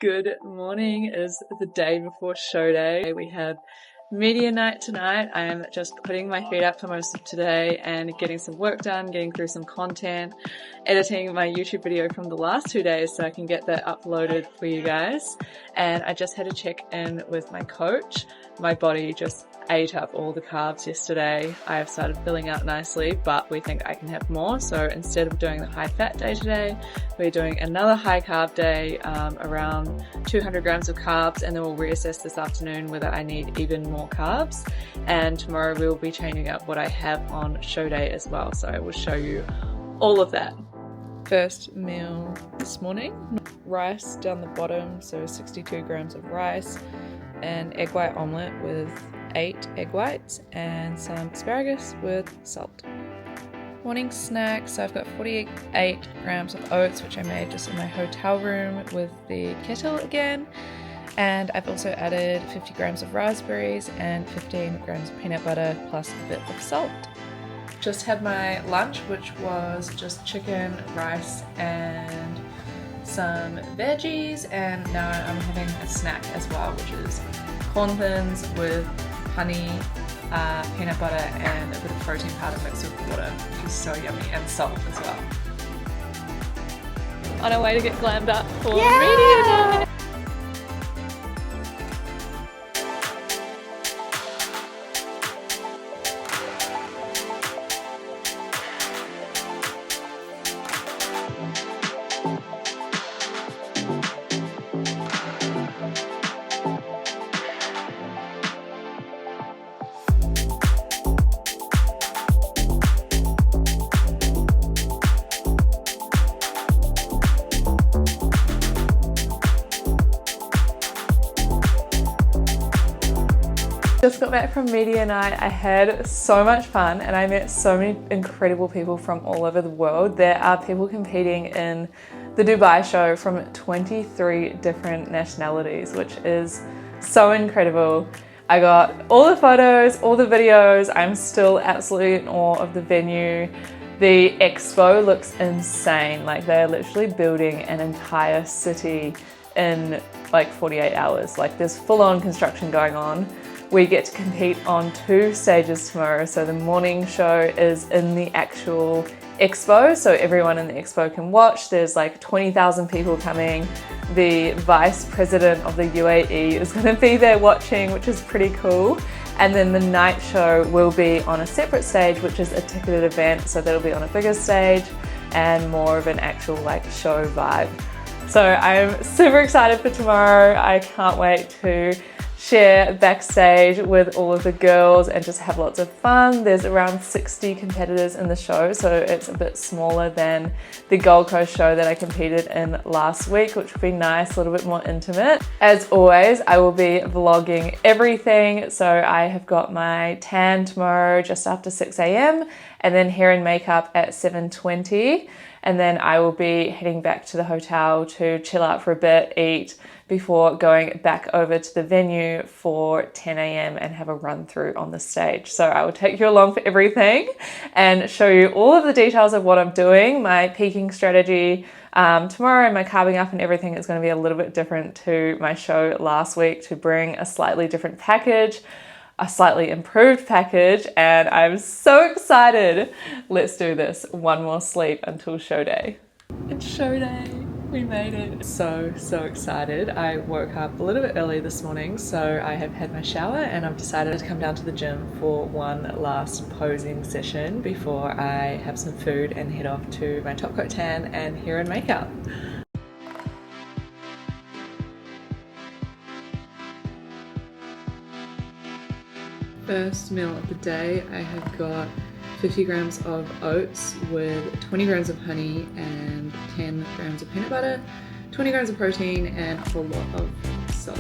Good morning. It is the day before show day. We have media night tonight. I am just putting my feet up for most of today and getting some work done, getting through some content, editing my YouTube video from the last 2 days so I can get that uploaded for you guys. And I just had a check in with my coach. My body just ate up all the carbs yesterday. I have started filling out nicely, but we think I can have more. So instead of doing the high fat day today, we're doing another high carb day, around 200 grams of carbs, and then we'll reassess this afternoon whether I need even more carbs. And tomorrow we'll be changing up what I have on show day as well. So I will show you all of that. First meal this morning, rice down the bottom, so 62 grams of rice, an egg white omelette with 8 egg whites and some asparagus with salt. Morning snack, so I've got 48 grams of oats, which I made just in my hotel room with the kettle again. And I've also added 50 grams of raspberries and 15 grams of peanut butter plus a bit of salt. Just had my lunch, which was just chicken, rice and some veggies, and now I'm having a snack as well, which is corn thins with honey, peanut butter and a bit of protein powder mixed with water, which is so yummy, and salt as well. On our way to get glammed up for media night. Just got back from media night. I had so much fun and I met so many incredible people from all over the world. There are people competing in the Dubai show from 23 different nationalities, which is so incredible. I got all the photos, all the videos. I'm still absolutely in awe of the venue. The expo looks insane. Like, they're literally building an entire city in like 48 hours. Like, there's full-on construction going on. We get to compete on 2 stages tomorrow. So the morning show is in the actual expo, so everyone in the expo can watch. There's like 20,000 people coming. The vice president of the UAE is going to be there watching, which is pretty cool. And then the night show will be on a separate stage, which is a ticketed event, so that'll be on a bigger stage and more of an actual like show vibe. So I'm super excited for tomorrow. I can't wait to share backstage with all of the girls and just have lots of fun. There's around 60 competitors in the show, so it's a bit smaller than the Gold Coast show that I competed in last week, which will be nice, a little bit more intimate. As always, I will be vlogging everything. So I have got my tan tomorrow just after 6 a.m. and then hair and makeup at 7:20. And then I will be heading back to the hotel to chill out for a bit, eat, before going back over to the venue for 10 a.m. and have a run through on the stage. So I will take you along for everything and show you all of the details of what I'm doing. My peaking strategy tomorrow and my carbing up and everything is going to be a little bit different to my show last week, to bring a slightly different package, a slightly improved package, and I'm so excited. Let's do this. One more sleep until show day. It's show day. We made it. So excited. I woke up a little bit early this morning, so I have had my shower and I've decided to come down to the gym for one last posing session before I have some food and head off to my top coat tan and hair and makeup. First meal of the day, I have got 50 grams of oats with 20 grams of honey and 10 grams of peanut butter, 20 grams of protein and a whole lot of salt.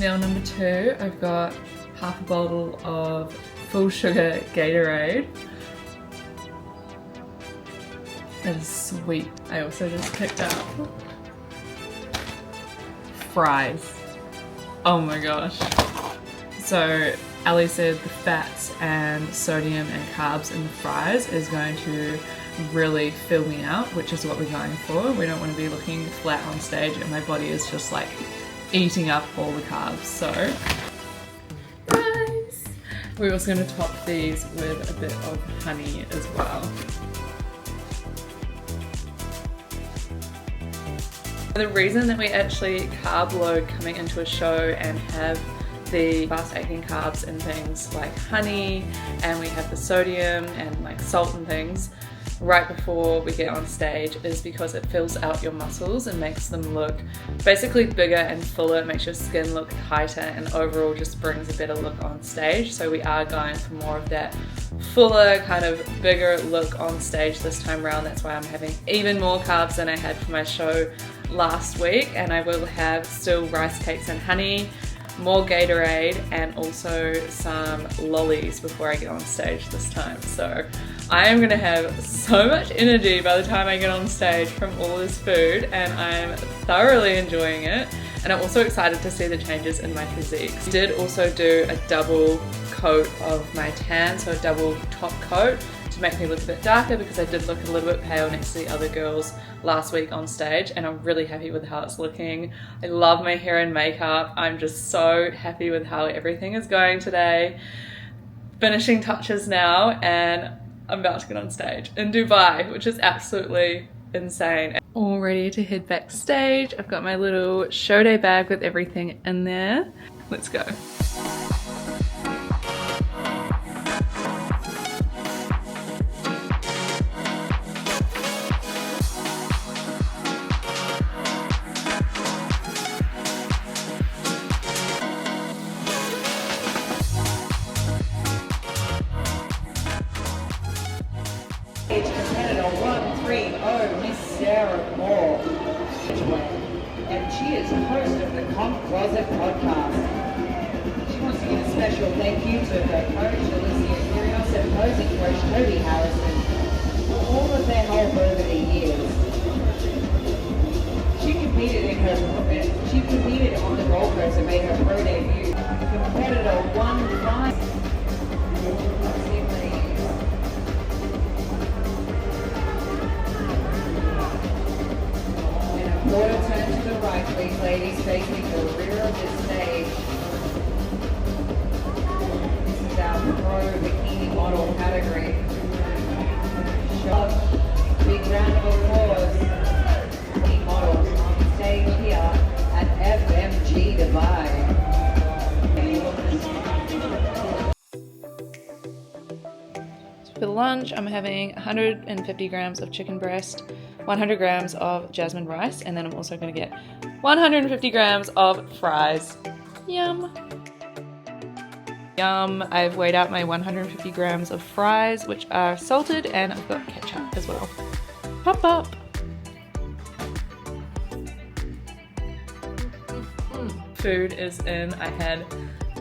Meal number 2, I've got half a bottle of full sugar Gatorade. That is sweet. I also just picked up fries. Oh my gosh. So Ali said the fats and sodium and carbs in the fries is going to really fill me out, which is what we're going for. We don't want to be looking flat on stage and my body is just like eating up all the carbs. So fries. We're also going to top these with a bit of honey as well. The reason that we actually carb load coming into a show and have the fast acting carbs and things like honey, and we have the sodium and like salt and things right before we get on stage is because it fills out your muscles and makes them look basically bigger and fuller. It makes your skin look tighter and overall just brings a better look on stage. So we are going for more of that fuller, kind of bigger look on stage this time around. That's why I'm having even more carbs than I had for my show last week, and I will have still rice cakes and honey, more Gatorade, and also some lollies before I get on stage this time. So I am gonna have so much energy by the time I get on stage from all this food, and I'm thoroughly enjoying it. And I'm also excited to see the changes in my physique. I did also do a double coat of my tan, so a double top coat to make me look a bit darker because I did look a little bit pale next to the other girls last week on stage, and I'm really happy with how it's looking. I love my hair and makeup. I'm just so happy with how everything is going today. Finishing touches now, and I'm about to get on stage in Dubai, which is absolutely insane. All ready to head backstage. I've got my little show day bag with everything in there. Let's go. Competitor 130, Miss Sarah Moore. And she is host of the Comp Closet podcast. She wants to give a special thank you to her coach, Alicia Kyrgios, and posing coach, Toby Harrison, for all of their help over the years. She competed on the roller coaster, made her pro debut. Competitor 1-5. Quarter turn to the right, please, ladies, facing the rear of the stage. This is our pro bikini model category. Big round of applause. Bikini models on stage here at FMG Dubai. For lunch, I'm having 150 grams of chicken breast, 100 grams of jasmine rice, and then I'm also going to get 150 grams of fries. Yum! Yum! I've weighed out my 150 grams of fries, which are salted, and I've got ketchup as well. Pop up! Food is in. I had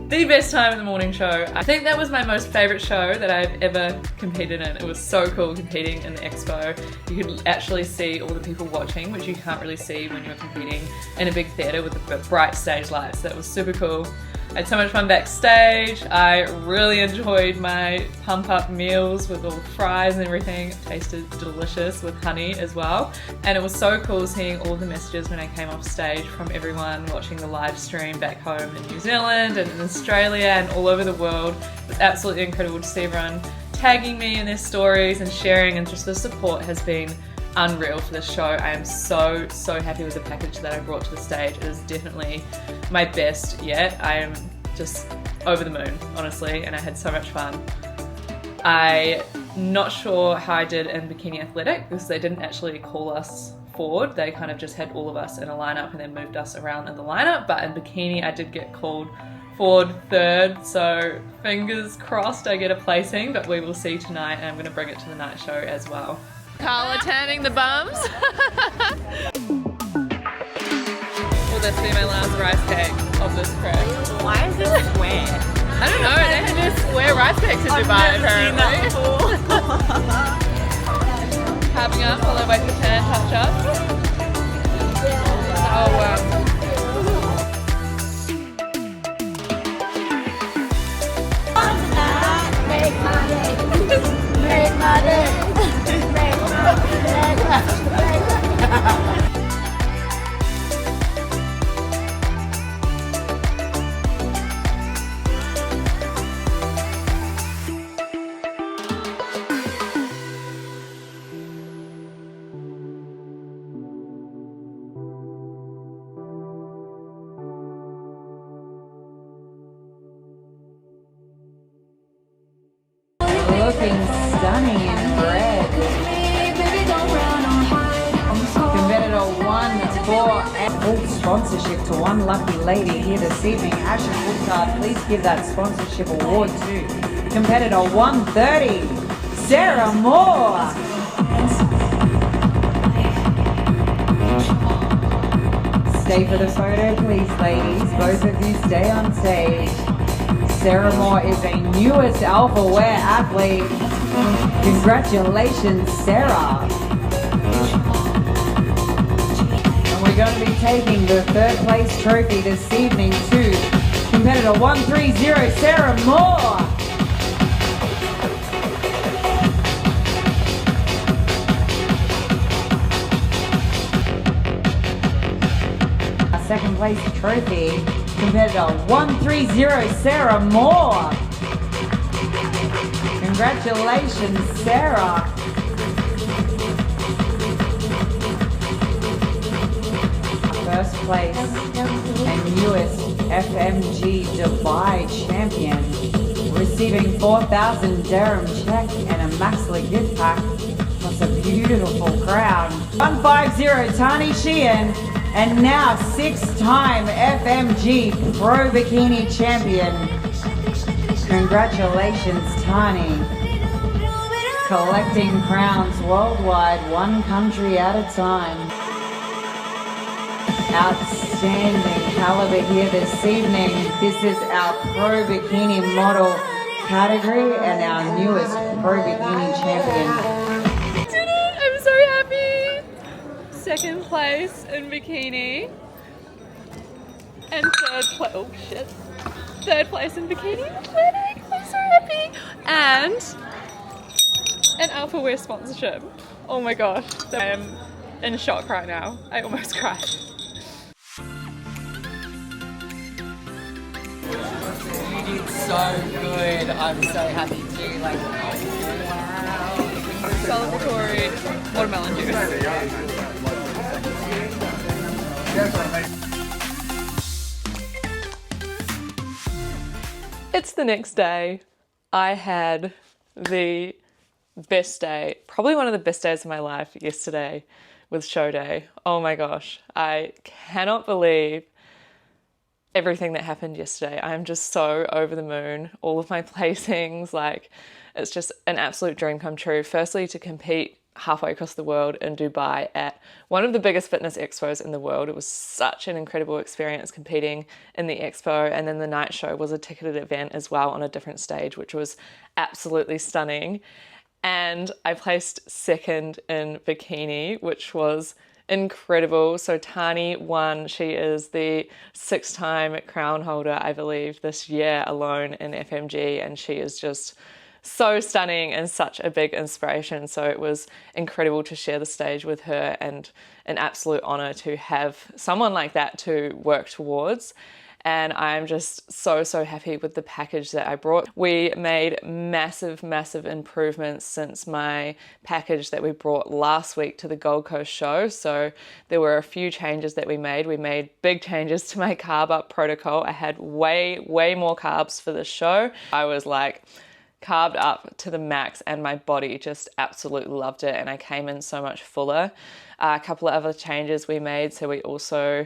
the best time in the morning show. I think that was my most favorite show that I've ever competed in. It was so cool competing in the expo. You could actually see all the people watching, which you can't really see when you're competing in a big theatre with the bright stage lights. That was super cool. I had so much fun backstage. I really enjoyed my pump up meals with all the fries and everything. It tasted delicious with honey as well. And it was so cool seeing all the messages when I came off stage from everyone watching the live stream back home in New Zealand and in Australia and all over the world. It was absolutely incredible to see everyone tagging me in their stories and sharing, and just the support has been unreal for this show. I am so happy with the package that I brought to the stage. It is definitely my best yet. I am just over the moon, honestly, and I had so much fun. I'm not sure how I did in Bikini Athletic because they didn't actually call us forward. They kind of just had all of us in a lineup and then moved us around in the lineup, but in Bikini I did get called forward third, so fingers crossed I get a placing, but we will see tonight, and I'm going to bring it to the night show as well. Carla turning the bums. will this be my last rice cake of this trip? Why is this square? I don't know, they had this square rice cakes in Dubai apparently. Carving up while I wait for pan touch up. Oh wow. Make my day. Make my day. Make my day. Looking stunning in red. Competitor 1-4 and full sponsorship to one lucky lady here this evening. Ashley Woodcard, please give that sponsorship award to competitor 130, Sarah Moore. Stay for the photo, please, ladies. Both of you stay on stage. Sarah Moore is a newest Alpha Wear athlete. Congratulations, Sarah. And we're going to be taking the third place trophy this evening to competitor 130, Sarah Moore. Our second place trophy, competitor 130, Sarah Moore. Congratulations, Sarah. First place and newest FMG Dubai champion, receiving 4,000 dirham check and a Maxla gift pack, plus a beautiful crown. 150, Tani Sheehan. And now 6-time FMG Pro Bikini champion. Congratulations, Tani. Collecting crowns worldwide, one country at a time. Outstanding caliber here this evening. This is our Pro Bikini model category and our newest Pro Bikini champion. I'm so happy. Second place in bikini and third place in bikini in clinic. I'm so happy. And an Alpha Wear sponsorship. Oh my gosh, I am in shock right now. I almost cried. You did so good. I'm so happy too. Like, wow. Celebratory watermelon juice. It's the next day. I had the best day, probably one of the best days of my life yesterday with show day. Oh my gosh, I cannot believe everything that happened yesterday. I am just so over the moon. All of my placings, like, it's just an absolute dream come true. Firstly, to compete halfway across the world in Dubai at one of the biggest fitness expos in the world. It was such an incredible experience competing in the expo, and then the night show was a ticketed event as well on a different stage, which was absolutely stunning. And I placed second in bikini, which was incredible. So Tani won. She is the 6-time crown holder, I believe, this year alone in FMG, and she is just so stunning and such a big inspiration. So it was incredible to share the stage with her, and an absolute honor to have someone like that to work towards. And I'm just so happy with the package that I brought. We made massive improvements since my package that we brought last week to the Gold Coast show. So there were a few changes that we made. We made big changes to my carb up protocol. I had way more carbs for this show. I was like carved up to the max, and my body just absolutely loved it, and I came in so much fuller. A couple of other changes we made, so we also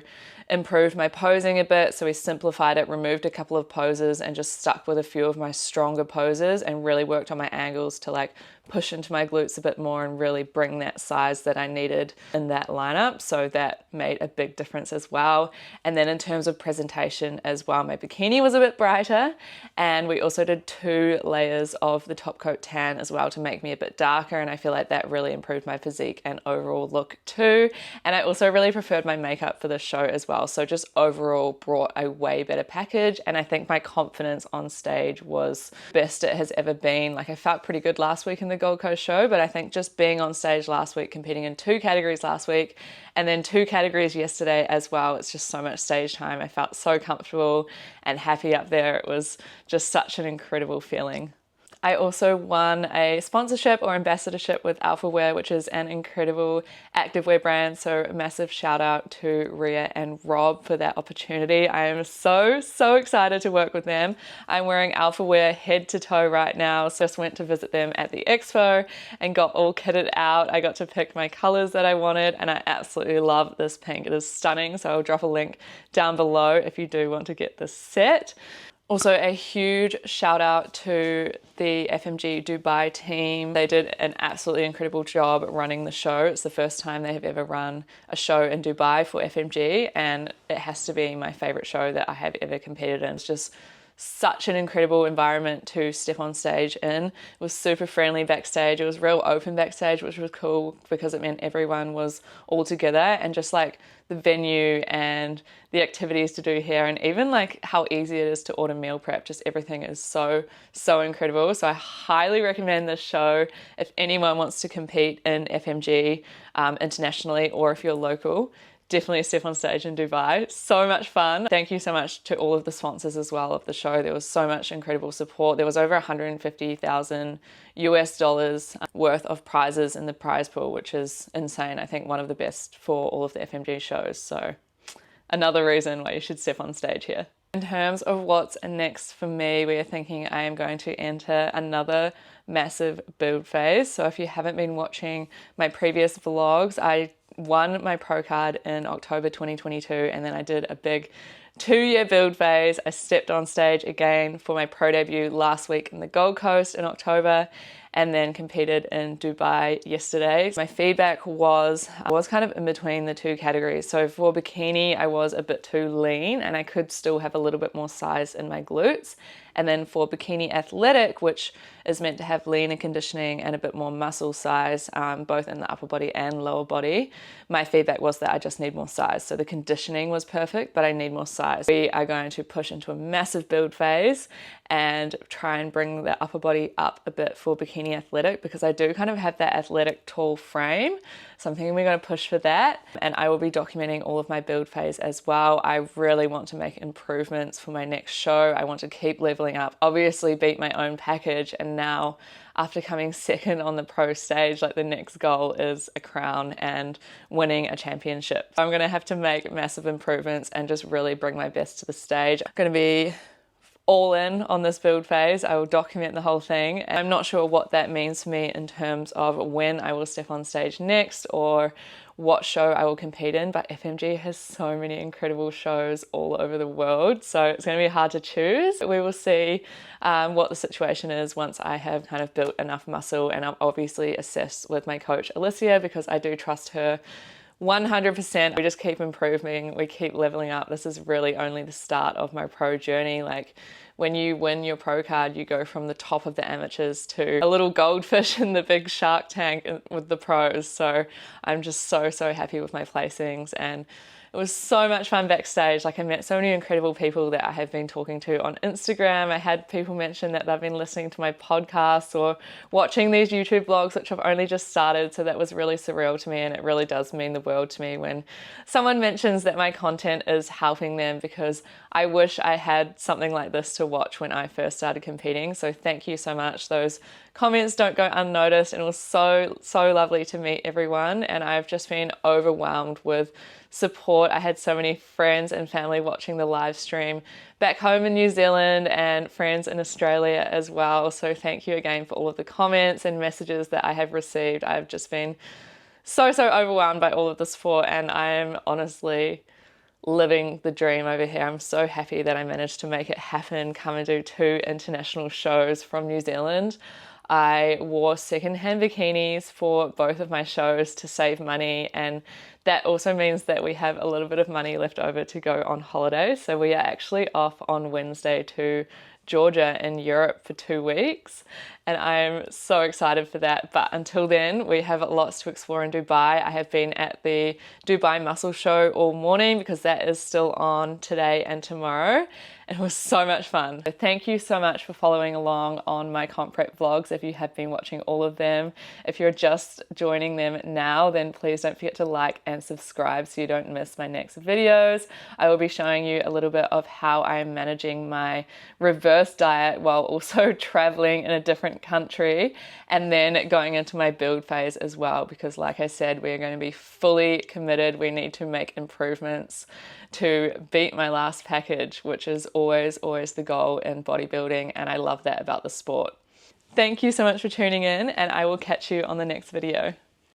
improved my posing a bit, so we simplified it, removed a couple of poses and just stuck with a few of my stronger poses and really worked on my angles to like push into my glutes a bit more and really bring that size that I needed in that lineup. So that made a big difference as well. And then in terms of presentation as well, my bikini was a bit brighter, and we also did 2 layers of the top coat tan as well to make me a bit darker, and I feel like that really improved my physique and overall look too. And I also really preferred my makeup for this show as well, so just overall brought a way better package, and I think my confidence on stage was best it has ever been. Like, I felt pretty good last week in the Gold Coast show, but I think just being on stage last week, competing in 2 categories last week and then 2 categories yesterday as well, it's just so much stage time. I felt so comfortable and happy up there. It was just such an incredible feeling. I also won a sponsorship or ambassadorship with Alphawear, which is an incredible activewear brand. So a massive shout out to Rhea and Rob for that opportunity. I am so excited to work with them. I'm wearing Alphawear head to toe right now. So just went to visit them at the expo and got all kitted out. I got to pick my colors that I wanted, and I absolutely love this pink. It is stunning. So I'll drop a link down below if you do want to get this set. Also, a huge shout out to the FMG Dubai team. They did an absolutely incredible job running the show. It's the first time they have ever run a show in Dubai for FMG, and it has to be my favorite show that I have ever competed in. It's just such an incredible environment to step on stage in. It was super friendly backstage. It was real open backstage, which was cool because it meant everyone was all together, and just like the venue and the activities to do here, and even like how easy it is to order meal prep, just everything is so incredible. So I highly recommend this show if anyone wants to compete in FMG internationally, or if you're local. Definitely step on stage in Dubai. So much fun. Thank you so much to all of the sponsors as well of the show. There was so much incredible support. There was over 150,000 US dollars worth of prizes in the prize pool, which is insane. I think one of the best for all of the FMG shows. So another reason why you should step on stage here. In terms of what's next for me, we are thinking I am going to enter another massive build phase. So if you haven't been watching my previous vlogs, I won my pro card in October 2022, and then I did a big 2-year build phase. I stepped on stage again for my pro debut last week in the Gold Coast in October, and then competed in Dubai yesterday. My feedback was I was kind of in between the 2 categories. So for bikini, I was a bit too lean and I could still have a little bit more size in my glutes. And then for bikini athletic, which is meant to have lean and conditioning and a bit more muscle size, both in the upper body and lower body, my feedback was that I just need more size. So the conditioning was perfect, but I need more size. We are going to push into a massive build phase and try and bring the upper body up a bit for bikini athletic, because I do kind of have that athletic tall frame. So I'm thinking we're going to push for that, and I will be documenting all of my build phase as well. I really want to make improvements for my next show. I want to keep leveling up, obviously beat my own package, and now after coming second on the pro stage, like the next goal is a crown and winning a championship. I'm going to have to make massive improvements and just really bring my best to the stage. I'm going to be all in on this build phase. I will document the whole thing. I'm not sure what that means for me in terms of when I will step on stage next or what show I will compete in, but FMG has so many incredible shows all over the world, so it's going to be hard to choose. We will see what the situation is once I have kind of built enough muscle, and I'll obviously assess with my coach Alicia, because I do trust her 100%. We just keep improving, we keep leveling up. This is really only the start of my pro journey. Like, when you win your pro card, you go from the top of the amateurs to a little goldfish in the big shark tank with the pros. So I'm just so happy with my placings, and it was so much fun backstage. Like, I met so many incredible people that I have been talking to on Instagram. I had people mention that they've been listening to my podcasts or watching these YouTube vlogs, which I've only just started. So that was really surreal to me, and it really does mean the world to me when someone mentions that my content is helping them, because I wish I had something like this to watch when I first started competing. So thank you so much. Those comments don't go unnoticed, and it was so lovely to meet everyone, and I've just been overwhelmed with support. I had so many friends and family watching the live stream back home in New Zealand, and friends in Australia as well. So thank you again for all of the comments and messages that I have received. I've just been so overwhelmed by all of the support, and I am honestly living the dream over here. I'm so happy that I managed to make it happen, come and do 2 international shows from New Zealand. I wore secondhand bikinis for both of my shows to save money, and that also means that we have a little bit of money left over to go on holiday. So we are actually off on Wednesday to Georgia in Europe for 2 weeks, and I'm so excited for that. But until then, we have lots to explore in Dubai. I have been at the Dubai Muscle Show all morning because that is still on today and tomorrow, and it was so much fun. So thank you so much for following along on my comp prep vlogs if you have been watching all of them. If you're just joining them now, then please don't forget to like and subscribe so you don't miss my next videos. I will be showing you a little bit of how I'm managing my reverse diet while also traveling in a different country, and then going into my build phase as well, because like I said, we are going to be fully committed. We need to make improvements to beat my last package, which is always the goal in bodybuilding, and I love that about the sport. Thank you so much for tuning in, and I will catch you on the next video.